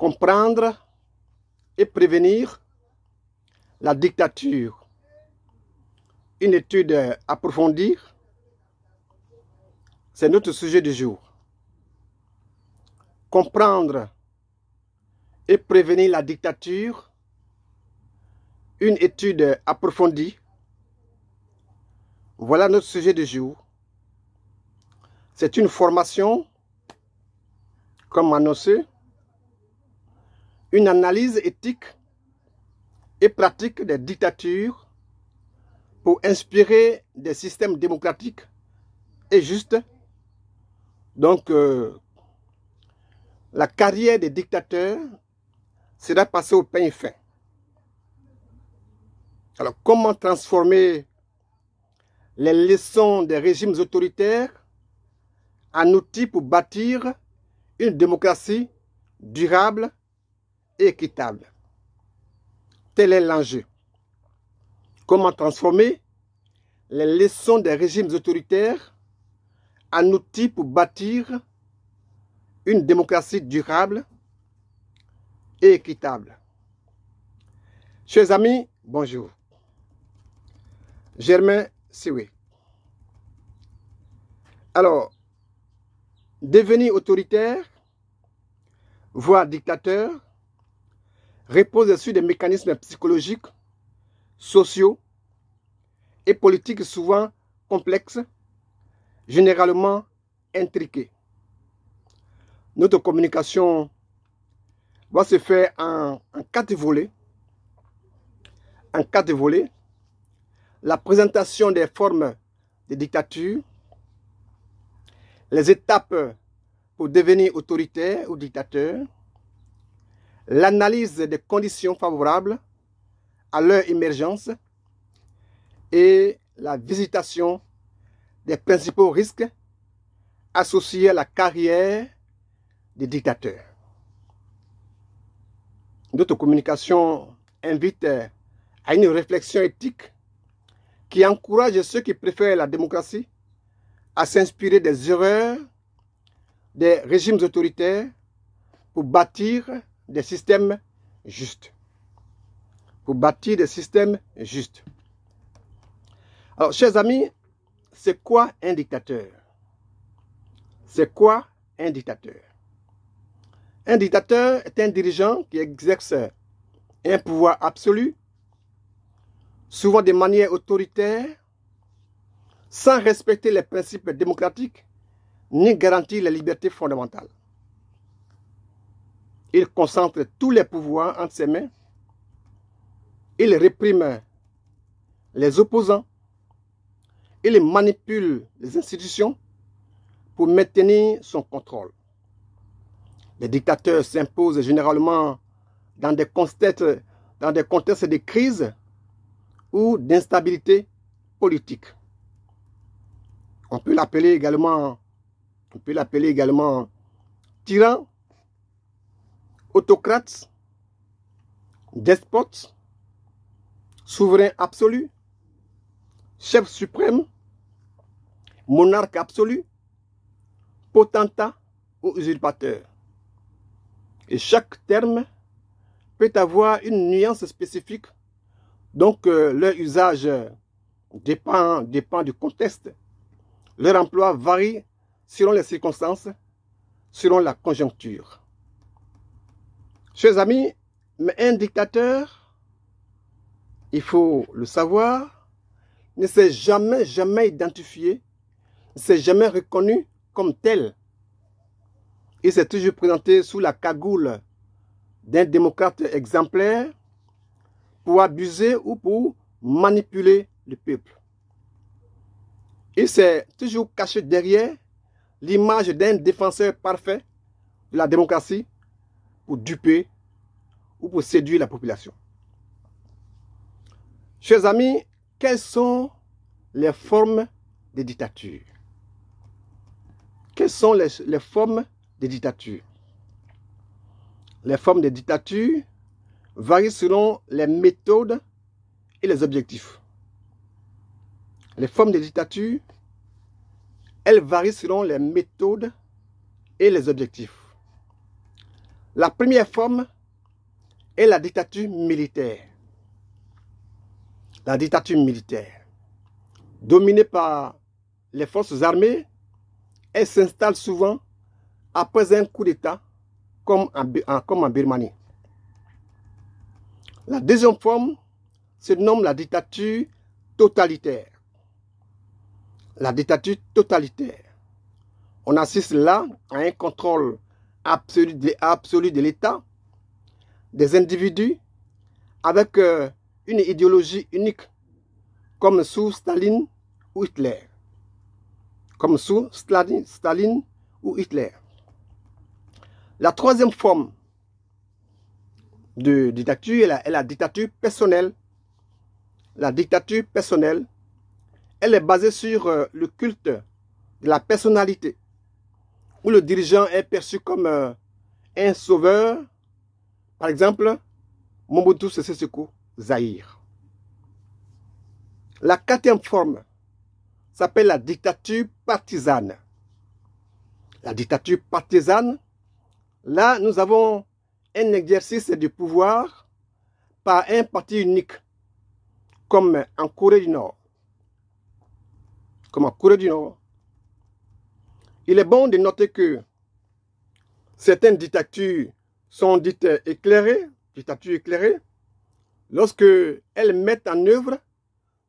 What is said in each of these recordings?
comprendre et prévenir la dictature. Une étude approfondie, c'est notre sujet du jour. Comprendre et prévenir la dictature, une étude approfondie. Voilà notre sujet du jour. C'est une formation, comme annoncé, une analyse éthique et pratique des dictatures pour inspirer des systèmes démocratiques et justes. Donc, la carrière des dictateurs sera passée au peigne fin. Alors, comment transformer les leçons des régimes autoritaires en outil pour bâtir une démocratie durable et équitable? Tel est l'enjeu. Comment transformer les leçons des régimes autoritaires en outil pour bâtir une démocratie durable et équitable? Chers amis, bonjour. Germain Siwe. Alors, devenir autoritaire, voire dictateur, repose sur des mécanismes psychologiques, sociaux et politiques souvent complexes, généralement intriqués. Notre communication va se faire en 4 volets. En 4 volets, la présentation des formes de dictature, les étapes pour devenir autoritaire ou dictateur, l'analyse des conditions favorables à leur émergence et la visitation des principaux risques associés à la carrière des dictateurs. Notre communication invite à une réflexion éthique qui encourage ceux qui préfèrent la démocratie à s'inspirer des erreurs des régimes autoritaires pour bâtir des systèmes justes. Pour bâtir des systèmes justes. Alors, chers amis, c'est quoi un dictateur? C'est quoi un dictateur? Un dictateur est un dirigeant qui exerce un pouvoir absolu, souvent de manière autoritaire, sans respecter les principes démocratiques ni garantir les libertés fondamentales. Il concentre tous les pouvoirs entre ses mains. Il réprime les opposants. Il manipule les institutions pour maintenir son contrôle. Les dictateurs s'imposent généralement dans des contextes de crise ou d'instabilité politique. On peut l'appeler également tyran, autocrate, despote, souverain absolu, chef suprême, monarque absolu, potentat ou usurpateur. Et chaque terme peut avoir une nuance spécifique, donc leur usage dépend du contexte. Leur emploi varie selon les circonstances, selon la conjoncture. Chers amis, mais un dictateur, il faut le savoir, ne s'est jamais identifié, ne s'est jamais reconnu comme tel. Il s'est toujours présenté sous la cagoule d'un démocrate exemplaire pour abuser ou pour manipuler le peuple. Il s'est toujours caché derrière l'image d'un défenseur parfait de la démocratie pour duper ou pour séduire la population. Chers amis, quelles sont les formes de dictature? Quelles sont les formes de dictature? Les formes de dictature varient selon les méthodes et les objectifs. Les formes de dictature, elles varient selon les méthodes et les objectifs. La première forme est la dictature militaire. La dictature militaire, dominée par les forces armées, elle s'installe souvent après un coup d'État, comme en Birmanie. La deuxième forme se nomme la dictature totalitaire. La dictature totalitaire. On assiste là à un contrôle absolu de l'État, des individus, avec une idéologie unique, comme sous Staline ou Hitler. Comme sous Staline ou Hitler. La troisième forme de dictature est la dictature personnelle. La dictature personnelle, elle est basée sur le culte de la personnalité, où le dirigeant est perçu comme un sauveur. Par exemple, Mobutu Sese Seko, Zaïre. La quatrième forme s'appelle la dictature partisane. La dictature partisane, là, nous avons un exercice du pouvoir par un parti unique, comme en Corée du Nord. Comme en Corée du Nord. Il est bon de noter que certaines dictatures sont dites éclairées, lorsque elles mettent en œuvre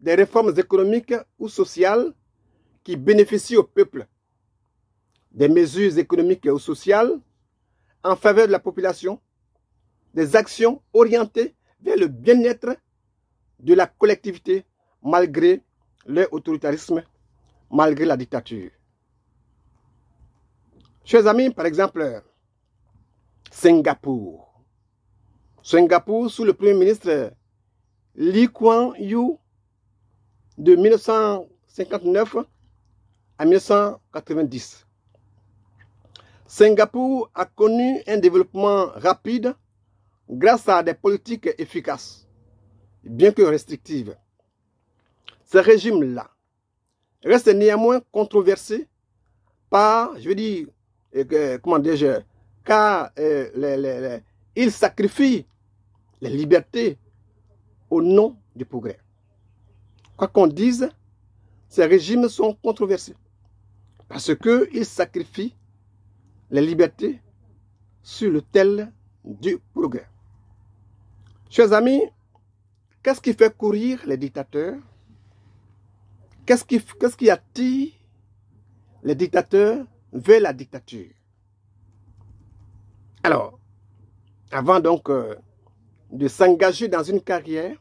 des réformes économiques ou sociales qui bénéficient au peuple, des mesures économiques ou sociales en faveur de la population, des actions orientées vers le bien-être de la collectivité malgré leur autoritarisme, malgré la dictature. Chers amis, par exemple, Singapour. Singapour, sous le Premier ministre Lee Kuan Yew, de 1959 à 1990. Singapour a connu un développement rapide grâce à des politiques efficaces, bien que restrictives. Ce régime-là reste néanmoins controversé par, je veux dire, comment dirais-je, car il sacrifie les libertés au nom du progrès. Quoi qu'on dise, ces régimes sont controversés parce qu'ils sacrifient les libertés sur l'autel du progrès. Chers amis, qu'est-ce qui fait courir les dictateurs? Qu'est-ce qui attire les dictateurs vers la dictature? Alors, avant donc de s'engager dans une carrière,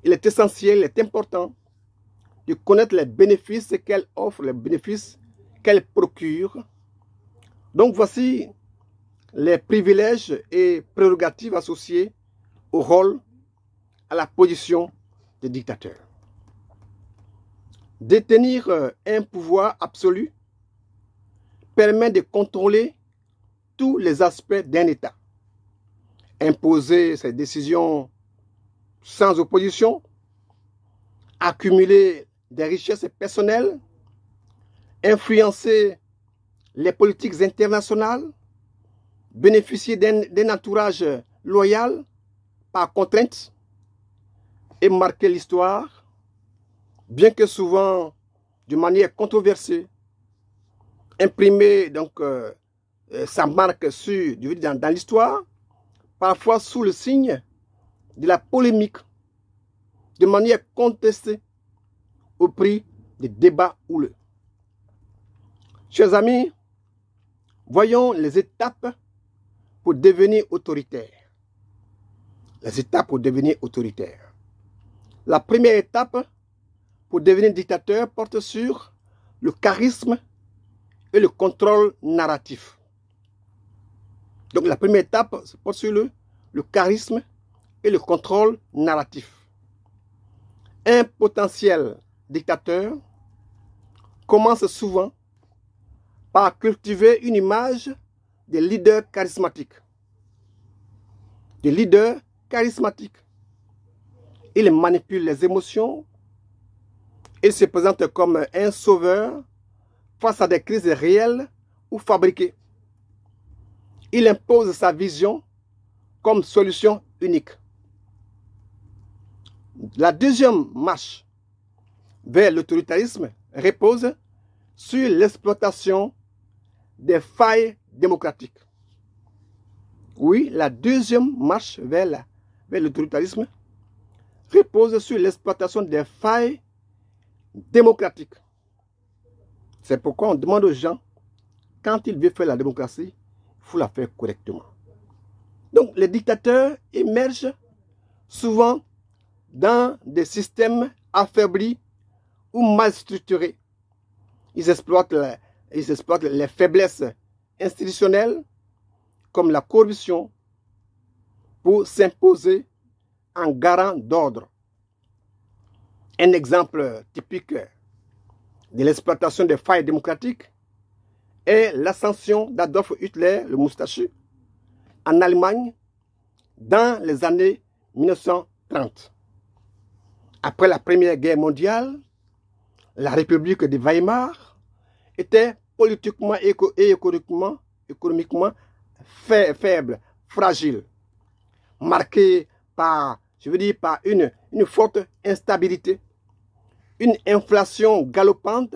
il est essentiel, il est important de connaître les bénéfices qu'elle offre, les bénéfices qu'elle procure. Donc voici les privilèges et prérogatives associées au rôle, à la position de dictateur. Détenir un pouvoir absolu permet de contrôler tous les aspects d'un État. Imposer ses décisions sans opposition, accumuler des richesses personnelles, influencer les politiques internationales, bénéficier d'un entourage loyal par contrainte et marquer l'histoire, bien que souvent de manière controversée, imprimer donc sa marque dans l'histoire, parfois sous le signe de la polémique, de manière contestée, au prix des débats houleux. Chers amis, voyons les étapes pour devenir autoritaire. Les étapes pour devenir autoritaire. La première étape pour devenir dictateur porte sur le charisme et le contrôle narratif. Donc la première étape porte sur le charisme et le contrôle narratif. Un potentiel dictateur commence souvent par cultiver une image de leader charismatique. De leader charismatique. Il manipule les émotions. Il se présente comme un sauveur face à des crises réelles ou fabriquées. il impose sa vision comme solution unique. La deuxième marche vers l'autoritarisme repose sur l'exploitation des failles démocratiques. Oui, la deuxième marche vers l'autoritarisme repose sur l'exploitation des failles démocratiques. C'est pourquoi on demande aux gens, quand ils veulent faire la démocratie, il faut la faire correctement. Donc, les dictateurs émergent souvent dans des systèmes affaiblis ou mal structurés. Ils exploitent les faiblesses institutionnelles comme la corruption pour s'imposer en garant d'ordre. Un exemple typique de l'exploitation des failles démocratiques est l'ascension d'Adolf Hitler, le moustachu, en Allemagne dans les années 1930. Après la Première Guerre mondiale, la République de Weimar était politiquement et économiquement faible, fragile, marquée par, par une forte instabilité, une inflation galopante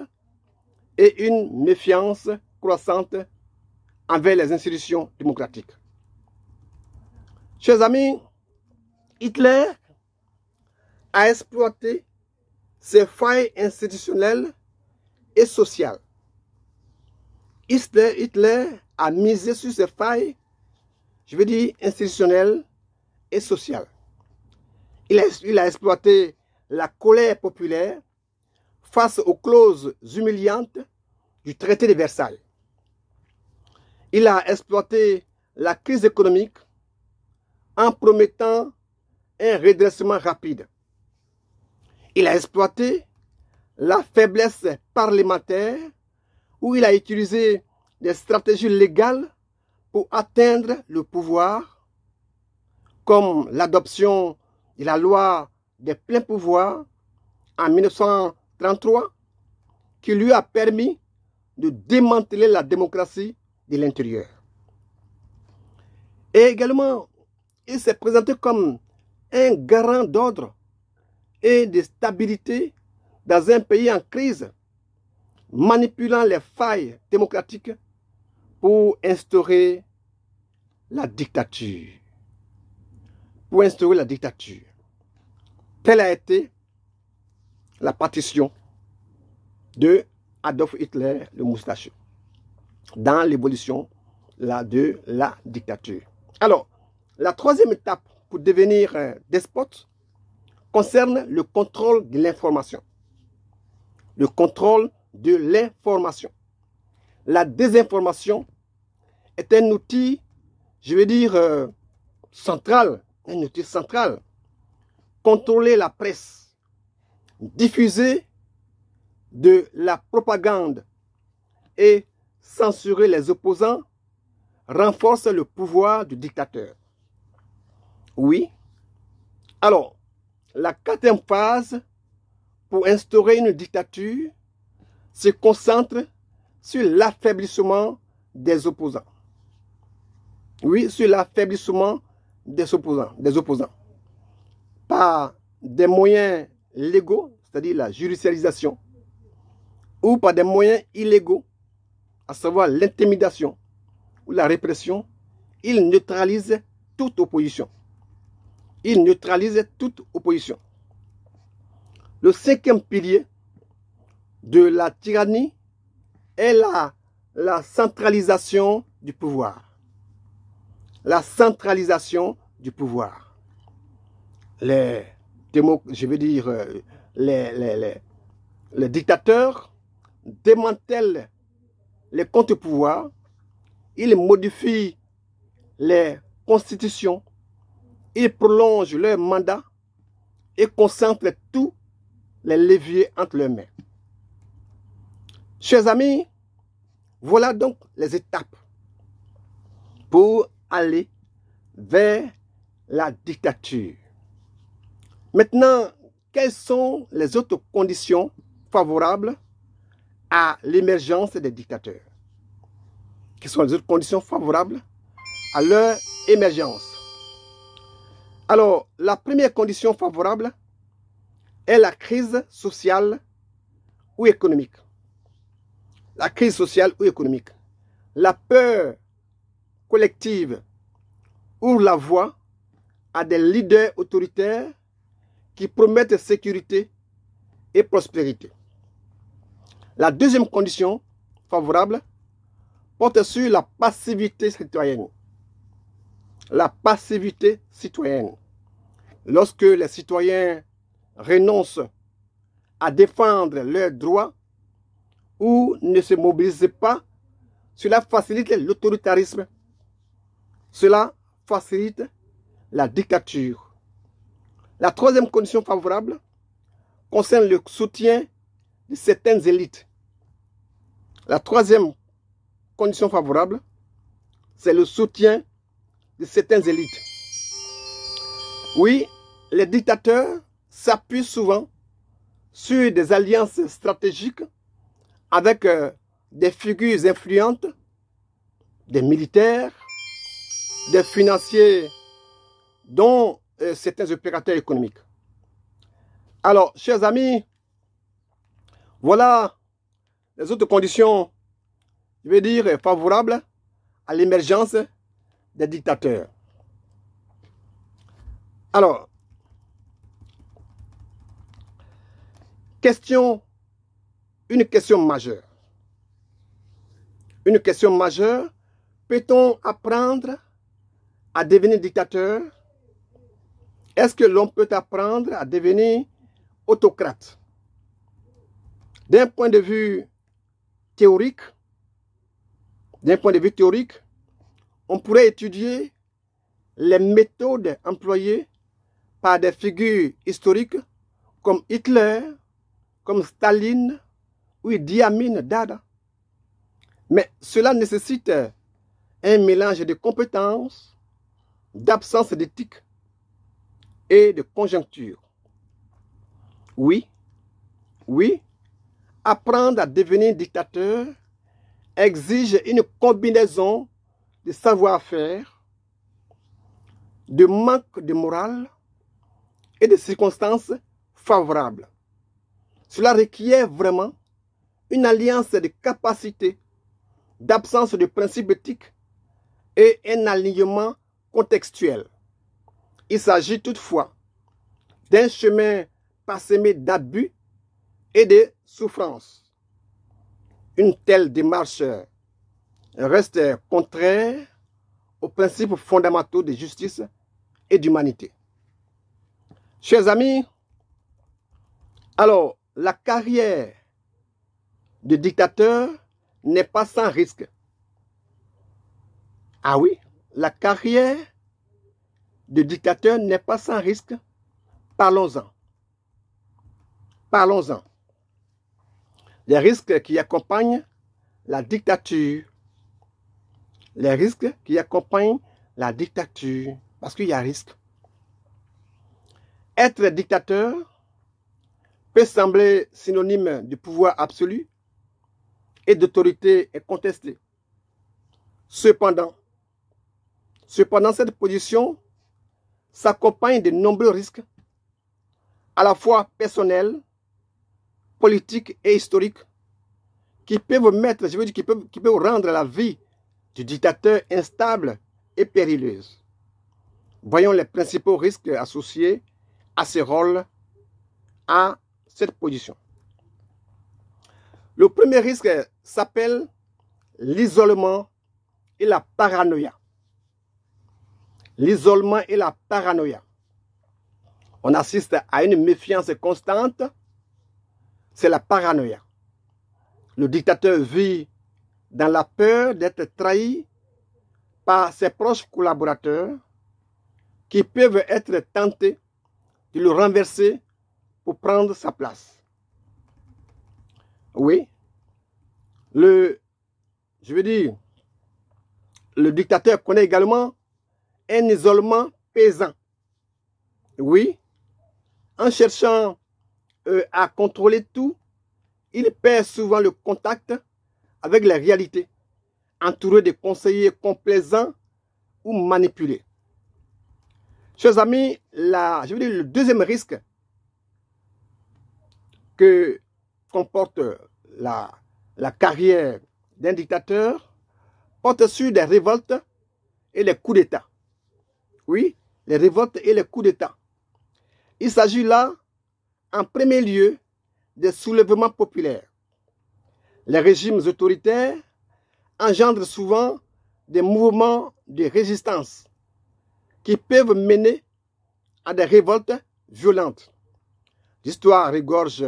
et une méfiance croissante envers les institutions démocratiques. Chers amis, Hitler a exploité ces failles institutionnelles et sociales. Hitler a misé sur ces failles, institutionnelles et sociales. Il a exploité la colère populaire face aux clauses humiliantes du traité de Versailles. Il a exploité la crise économique en promettant un redressement rapide. Il a exploité la faiblesse parlementaire où il a utilisé des stratégies légales pour atteindre le pouvoir, comme l'adoption de la loi des pleins pouvoirs en 1933, qui lui a permis de démanteler la démocratie de l'intérieur. Et également, il s'est présenté comme un garant d'ordre et de stabilité dans un pays en crise, manipulant les failles démocratiques pour instaurer la dictature. Telle a été la partition de Adolf Hitler, le moustachu, dans l'évolution de la dictature. Alors, la troisième étape pour devenir despote concerne le contrôle de l'information. Le contrôle de l'information. La désinformation est un outil, central. Un outil central. Contrôler la presse, diffuser de la propagande et censurer les opposants renforce le pouvoir du dictateur. Oui. Alors, la quatrième phase pour instaurer une dictature se concentre sur l'affaiblissement des opposants. Oui, sur l'affaiblissement des opposants. Par des moyens légaux, c'est-à-dire la judicialisation, ou par des moyens illégaux, à savoir l'intimidation ou la répression, il neutralise toute opposition. Le cinquième pilier de la tyrannie est la centralisation du pouvoir. Les dictateurs démantèlent les contre-pouvoirs, ils modifient les constitutions, ils prolongent leur mandat et concentrent tous les leviers entre leurs mains. Chers amis, voilà donc les étapes pour aller vers la dictature. Maintenant, quelles sont les autres conditions favorables à l'émergence des dictateurs? Quelles sont les autres conditions favorables à leur émergence. Alors, la première condition favorable est la crise sociale ou économique. La crise sociale ou économique. La peur collective ouvre la voie à des leaders autoritaires qui promettent sécurité et prospérité. La deuxième condition favorable porte sur la passivité citoyenne. La passivité citoyenne. Lorsque les citoyens renoncent à défendre leurs droits ou ne se mobilisent pas, cela facilite l'autoritarisme. Cela facilite la dictature. La troisième condition favorable concerne le soutien de certaines élites. La troisième condition favorable, c'est le soutien de certaines élites. Oui, les dictateurs s'appuient souvent sur des alliances stratégiques avec des figures influentes, des militaires, des financiers, dont certains opérateurs économiques. Alors, chers amis, voilà les autres conditions, je veux dire, favorables à l'émergence des dictateurs. Alors, une question majeure. Une question majeure, peut-on apprendre à devenir dictateur? Est-ce que l'on peut apprendre à devenir autocrate? D'un point de vue théorique, on pourrait étudier les méthodes employées par des figures historiques comme Hitler, comme Staline ou Idi Amin Dada. Mais cela nécessite un mélange de compétences, d'absence d'éthique et de conjoncture. Oui, apprendre à devenir dictateur exige une combinaison de savoir-faire, de manque de morale et de circonstances favorables. Cela requiert vraiment une alliance de capacités, d'absence de principes éthiques et un alignement contextuel. Il s'agit toutefois d'un chemin parsemé d'abus et de souffrances. Une telle démarche reste contraire aux principes fondamentaux de justice et d'humanité. Chers amis, alors, la carrière de dictateur n'est pas sans risque. Ah oui, la carrière de dictateur n'est pas sans risque. Parlons-en. Parlons-en. Les risques qui accompagnent la dictature. Les risques qui accompagnent la dictature. Parce qu'il y a risque. Être dictateur peut sembler synonyme de pouvoir absolu et d'autorité incontestée. Cependant, cette position s'accompagne de nombreux risques, à la fois personnels, politiques et historiques, qui peuvent qui peuvent rendre la vie du dictateur instable et périlleuse. Voyons les principaux risques associés à ce rôle, à cette position. Le premier risque s'appelle l'isolement et la paranoïa. L'isolement et la paranoïa. On assiste à une méfiance constante, c'est la paranoïa. Le dictateur vit dans la peur d'être trahi par ses proches collaborateurs qui peuvent être tentés de le renverser pour prendre sa place. Oui, le dictateur connaît également un isolement pesant. Oui, en cherchant à contrôler tout, il perd souvent le contact avec la réalité, entouré de conseillers complaisants ou manipulés. Chers amis, je veux dire, le deuxième risque que comporte la carrière d'un dictateur porte sur des révoltes et les coups d'État. Oui, les révoltes et les coups d'État. Il s'agit là, en premier lieu, des soulèvements populaires. Les régimes autoritaires engendrent souvent des mouvements de résistance qui peuvent mener à des révoltes violentes. L'histoire regorge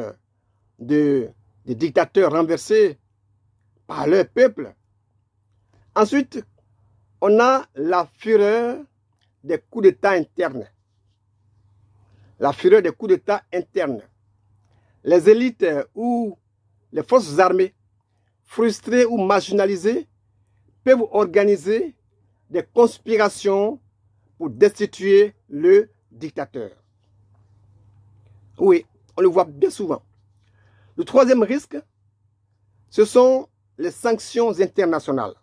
de dictateurs renversés par leur peuple. Ensuite, on a la fureur des coups d'État internes. La fureur des coups d'État internes. Les élites ou les forces armées, frustrées ou marginalisées, peuvent organiser des conspirations pour destituer le dictateur. Oui, on le voit bien souvent. Le troisième risque, ce sont les sanctions internationales.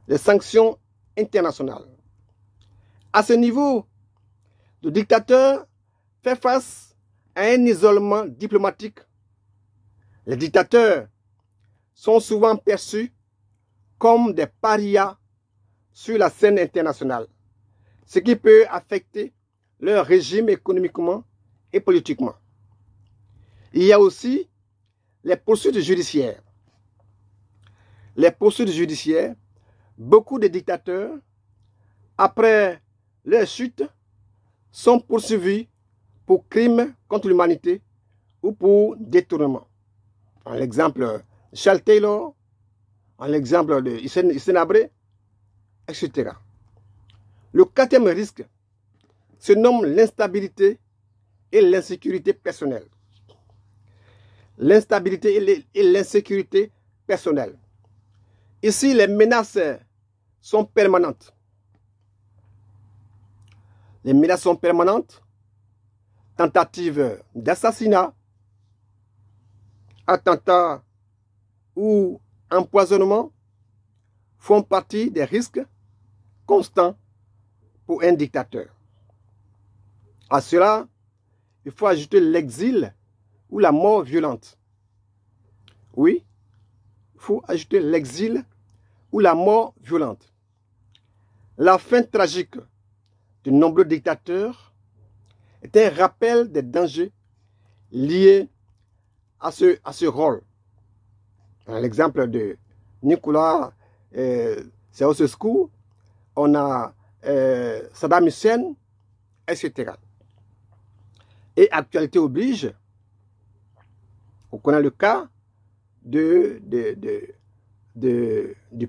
Les sanctions internationales. À ce niveau, le dictateur fait face à un isolement diplomatique. Les dictateurs sont souvent perçus comme des parias sur la scène internationale, ce qui peut affecter leur régime économiquement et politiquement. Il y a aussi les poursuites judiciaires. Les poursuites judiciaires, beaucoup de dictateurs, après leur chute, sont poursuivis pour crimes contre l'humanité ou pour détournement. En l'exemple de Charles Taylor, en l'exemple de Hissène Habré, etc. Le quatrième risque se nomme l'instabilité et l'insécurité personnelle. L'instabilité et l'insécurité personnelle. Ici, les menaces sont permanentes. Les menaces sont permanentes. Tentatives d'assassinat, attentats ou empoisonnement font partie des risques constants pour un dictateur. À cela, il faut ajouter l'exil ou la mort violente. Oui, il faut ajouter l'exil ou la mort violente. La fin tragique de nombreux dictateurs est un rappel des dangers liés à ce rôle. L'exemple de Nicolas Ceausescu, on a Saddam Hussein, etc. Et actualité oblige, on connaît le cas du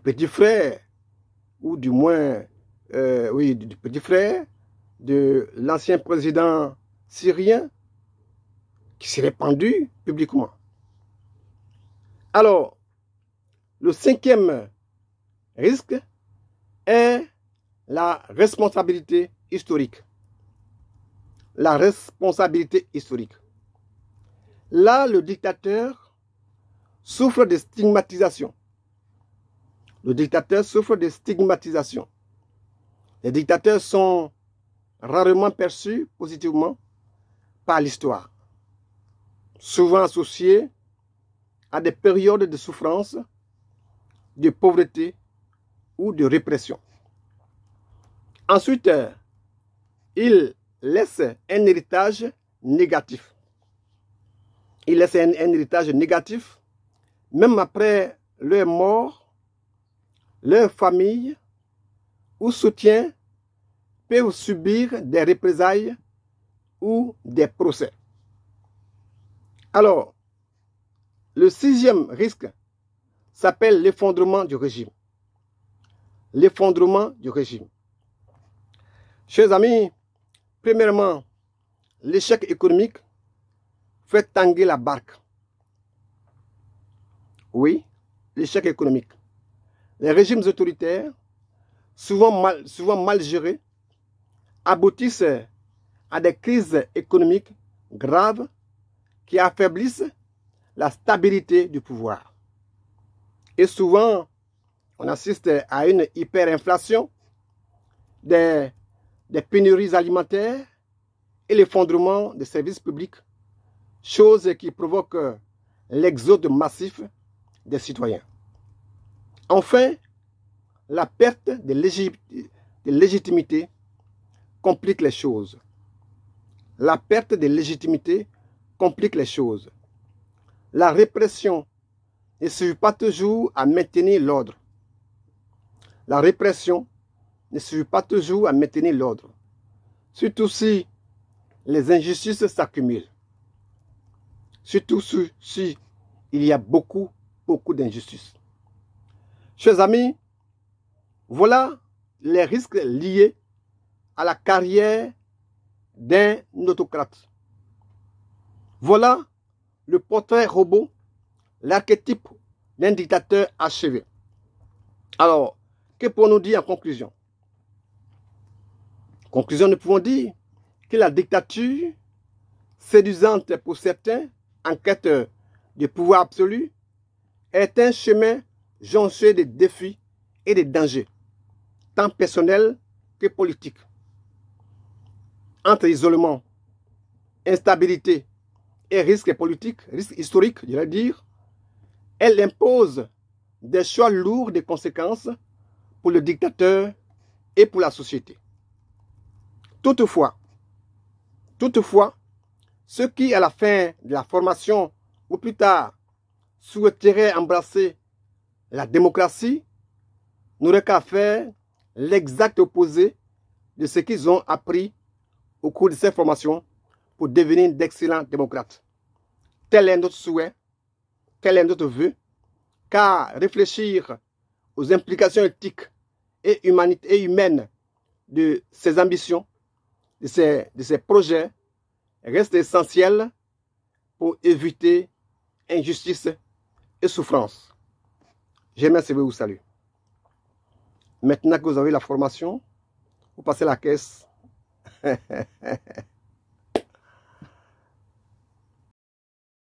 petit frère, ou du moins, du petit frère de l'ancien président syrien qui s'est répandu publiquement. Alors, le cinquième risque est la responsabilité historique. La responsabilité historique. Là, le dictateur souffre de stigmatisation. Le dictateur souffre de stigmatisation. Les dictateurs sont rarement perçus positivement par l'histoire, souvent associés à des périodes de souffrance, de pauvreté ou de répression. Ensuite, il laisse un héritage négatif. Il laisse un héritage négatif, même après leur mort, leur famille ou soutien peuvent subir des représailles ou des procès. Alors, le sixième risque s'appelle l'effondrement du régime. L'effondrement du régime. Chers amis, premièrement, l'échec économique fait tanguer la barque. Oui, l'échec économique. Les régimes autoritaires, souvent mal gérés, aboutissent à des crises économiques graves qui affaiblissent la stabilité du pouvoir. Et souvent, on assiste à une hyperinflation des pénuries alimentaires et l'effondrement des services publics, chose qui provoque l'exode massif des citoyens. Enfin, la perte de légitimité complique les choses. La perte de légitimité complique les choses. La répression ne suffit pas toujours à maintenir l'ordre. La répression ne suffit pas toujours à maintenir l'ordre. Surtout si les injustices s'accumulent. Surtout si il y a beaucoup d'injustices. Chers amis, voilà les risques liés à la carrière d'un autocrate. Voilà le portrait robot, l'archétype d'un dictateur achevé. Alors, que pourrons-nous dire en conclusion? En conclusion, nous pouvons dire que la dictature, séduisante pour certains, en quête de pouvoir absolu, est un chemin jonché de défis et de dangers, tant personnels que politiques. Entre isolement, instabilité et risques politiques, risques historiques, je vais dire, elle impose des choix lourds de conséquences pour le dictateur et pour la société. Toutefois, ceux qui, à la fin de la formation ou plus tard, souhaiteraient embrasser la démocratie, n'auraient qu'à faire l'exact opposé de ce qu'ils ont appris au cours de cette formation pour devenir d'excellents démocrates. Tel est notre souhait, tel est notre vœu, car réfléchir aux implications éthiques et humaines de ces ambitions, de ces projets, reste essentiel pour éviter injustice et souffrance. Je vous salue. Maintenant que vous avez la formation, vous passez la caisse.